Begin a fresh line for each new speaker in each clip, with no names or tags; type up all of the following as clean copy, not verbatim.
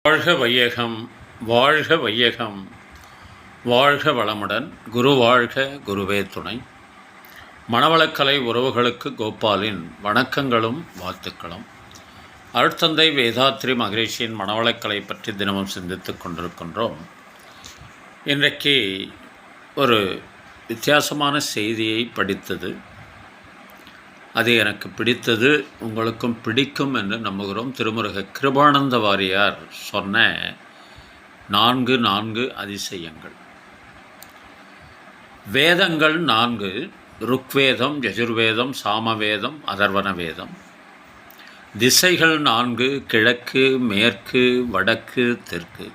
வாழ்க வையகம், வாழ்க வையகம், வாழ்க வளமுடன். குரு வாழ்க, குருவே துணை. மணவளக்கலை உறவுகளுக்கு கோபாலின் வணக்கங்களும் வாழ்த்துக்களும். அருட்தந்தை வேதாத்ரி மகரிஷியின் மணவளக்கலை பற்றி தினமும் சிந்தித்து கொண்டிருக்கின்றோம். இன்றைக்கு ஒரு வித்தியாசமான செய்தியை படித்தது. அது எனக்கு பிடித்தது, உங்களுக்கும் பிடிக்கும் என்று நம்புகிறோம். திருமுருக கிருபானந்த வாரியார் சொன்ன 4 அதிசயங்கள். வேதங்கள் 4: ருக்வேதம், யஜுர்வேதம், சாமவேதம், அதர்வன வேதம். திசைகள் 4: கிழக்கு, மேற்கு, வடக்கு, தெற்கு.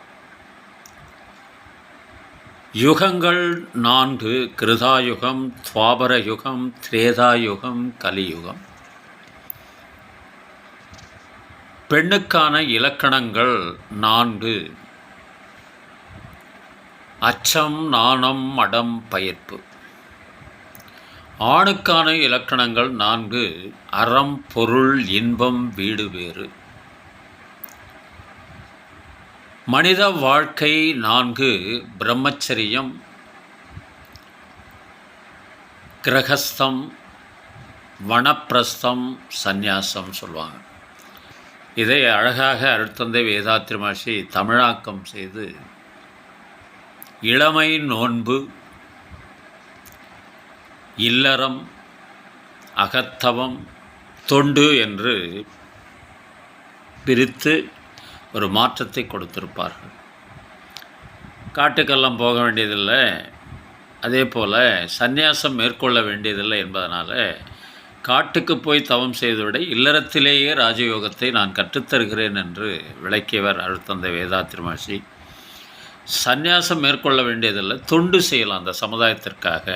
யுகங்கள் 4: கிருதாயுகம், துவாபர யுகம், திரேதாயுகம், கலியுகம். பெண்ணுக்கான இலக்கணங்கள் 4: அச்சம், நாணம், மடம், பயப்பு. ஆணுக்கான இலக்கணங்கள் 4: அறம், பொருள், இன்பம், வீடு வேறு. மனித வாழ்க்கை 4: பிரம்மச்சரியம், கிரகஸ்தம், வனப்பிரஸ்தம், சந்நியாசம் சொல்லுவாங்க. இதை அழகாக அருட்தந்தை வேதாத்ரி மகரிஷி தமிழாக்கம் செய்து இளமை, நோன்பு, இல்லறம், அகத்தவம், தொண்டு என்று பிரித்து ஒரு மாற்றத்தை கொடுத்திருப்பார்கள். காட்டுக்கெல்லாம் போக வேண்டியதில்லை, அதே போல் சந்நியாசம் மேற்கொள்ள வேண்டியதில்லை என்பதனால் காட்டுக்கு போய் தவம் செய்துவிட இல்லறத்திலேயே ராஜயோகத்தை நான் கற்றுத்தருகிறேன் என்று விளக்கியவர் அருட்தந்தை வேதாத்ரி மகரிஷி. சந்நியாசம் மேற்கொள்ள வேண்டியதில்லை, தொண்டு செய்யலாம் அந்த சமுதாயத்திற்காக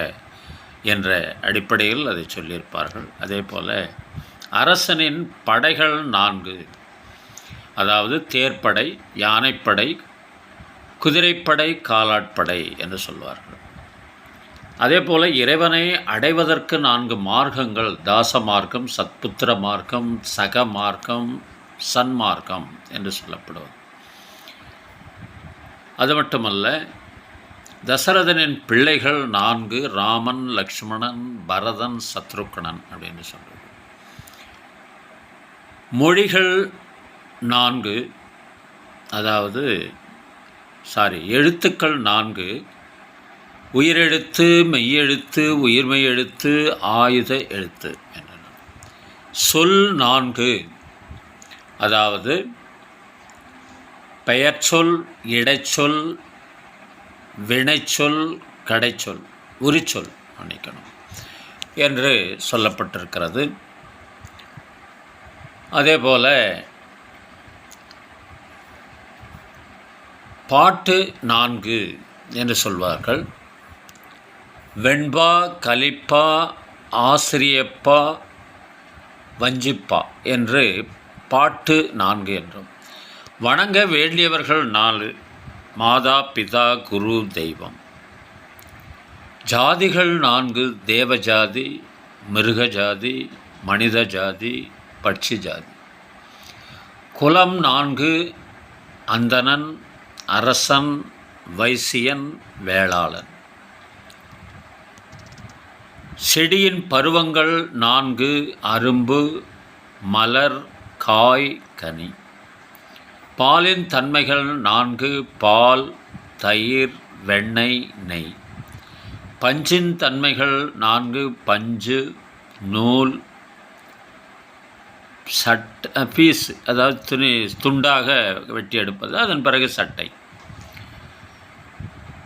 என்ற அடிப்படையில் அதை சொல்லியிருப்பார்கள். அதே போல் அரசனின் படைகள் 4: அதாவது தேர்ப்படை, யானைப்படை, குதிரைப்படை, காலாட்படை என்று சொல்வார்கள். அதே போல் இறைவனை அடைவதற்கு 4 மார்க்கங்கள்: தாச மார்க்கம், சத்புத்திர மார்க்கம், சக மார்க்கம், சன்மார்க்கம் என்று சொல்லப்படுவது. அது மட்டுமல்ல, தசரதனின் பிள்ளைகள் 4: ராமன், லக்ஷ்மணன், பரதன், சத்ருக்கணன் அப்படின்னு சொல்கிறது. மொழிகள் 4: அதாவது எழுத்துக்கள் 4: உயிரெழுத்து, மெய்யெழுத்து, உயிர்மெய் எழுத்து, ஆயுத எழுத்து என்றன. சொல் 4: அதாவது பெயர்ச்சொல், இடைச்சொல், வினைச்சொல், கடைச்சொல், உரிச்சொல் என்று சொல்லப்பட்டிருக்கிறது. அதே போல் பாட்டு 4 என்று சொல்வார்கள். வெண்பா, கலிப்பா, ஆசிரியப்பா, வஞ்சிப்பா என்று பாட்டு 4 என்றும். வணங்க வேண்டியவர்கள் 4: மாதா, பிதா, குரு, தெய்வம். ஜாதிகள் 4: தேவஜாதி, மிருகஜாதி, மனித ஜாதி, பட்சி ஜாதி. குலம் 4: அந்தணன், அரசன், வைசியன், வேளாளன். செடியின் பருவங்கள் 4: அரும்பு, மலர், காய், கனி. பாலின் தன்மைகள் 4: பால், தயிர், வெண்ணெய், நெய். பஞ்சின் தன்மைகள் 4: பஞ்சு, நூல், பீஸ், அதாவது துண்டாக வெட்டி எடுப்பது, அதன் பிறகு சட்டை.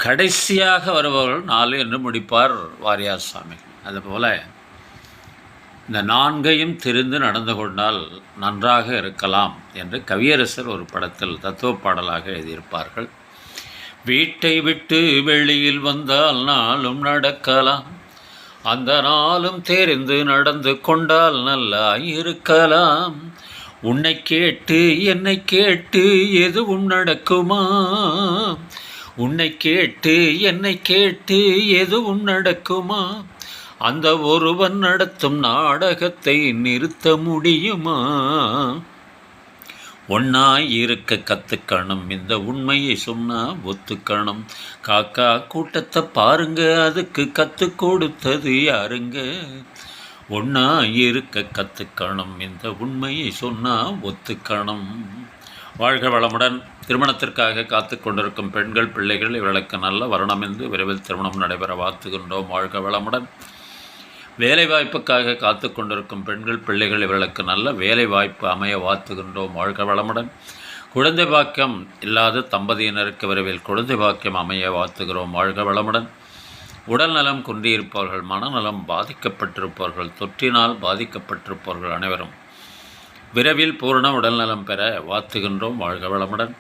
கடைசியாக வருபவர்கள் 4 என்று முடிப்பார் வாரியார் சுவாமி. அதுபோல் இந்த 4ஐயும் தெரிந்து நடந்து கொண்டால் நன்றாக இருக்கலாம் என்று கவியரசர் ஒரு படத்தில் தத்துவ பாடலாக எழுதியிருப்பார்கள். வீட்டை விட்டு வெளியில் வந்தால் நாளும் நடக்கலாம், அந்த நாளும் தெரிந்து நடந்து கொண்டால் நல்லா இருக்கலாம். உன்னை கேட்டு என்னை கேட்டு எதுவும் நடக்குமா, உன்னை கேட்டு என்னை கேட்டு எதுவும் நடக்குமா, அந்த ஒருவன் நடத்தும் நாடகத்தை நிறுத்த முடியுமா, ஒன்னாய் இருக்க கத்துக்கணும், இந்த உண்மையை சொன்னா ஒத்துக்கணும். காக்கா கூட்டத்தை பாருங்க, அதுக்கு கத்து கொடுத்தது யாருங்க? ஒன்னாய் இருக்க கத்துக்கணும், இந்த உண்மையை சொன்னா ஒத்துக்கணும். வாழ்க வளமுடன். திருமணத்திற்காக காத்து கொண்டிருக்கும் பெண்கள், பிள்ளைகள் இவர்களுக்கு நல்ல வருணமென்று விரைவில் திருமணம் நடைபெற வாழ்த்துகின்றோம். வாழ்க வளமுடன். வேலைவாய்ப்புக்காக காத்து கொண்டிருக்கும் பெண்கள், பிள்ளைகள் இவர்களுக்கு நல்ல வேலை வாய்ப்பு அமைய வாழ்த்துகின்றோம். வாழ்க வளமுடன். குழந்தை பாக்கியம் இல்லாத தம்பதியினருக்கு விரைவில் குழந்தை பாக்கியம் அமைய வாழ்த்துகிறோம். வாழ்க வளமுடன். உடல் நலம் குன்றியிருப்பவர்கள், மனநலம் பாதிக்கப்பட்டிருப்பவர்கள், தொற்றினால் பாதிக்கப்பட்டிருப்பவர்கள் அனைவரும் விரைவில் பூரண உடல்நலம் பெற வாழ்த்துகின்றோம். வாழ்க வளமுடன்.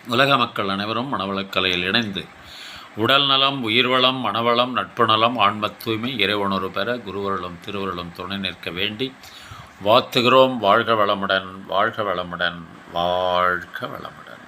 உலக மக்கள் அனைவரும் மனவளக்கலையில் இணைந்து உடல் நலம், உயிர்வளம், மனவளம், நட்பு நலம், ஆன்ம தூய்மை, இறைவனுறு பெற குருவருளும் திருவருளும் துணை நிற்க வேண்டி வாழ்த்துகிறோம். வாழ்க வளமுடன். வாழ்க வளமுடன். வாழ்க வளமுடன்.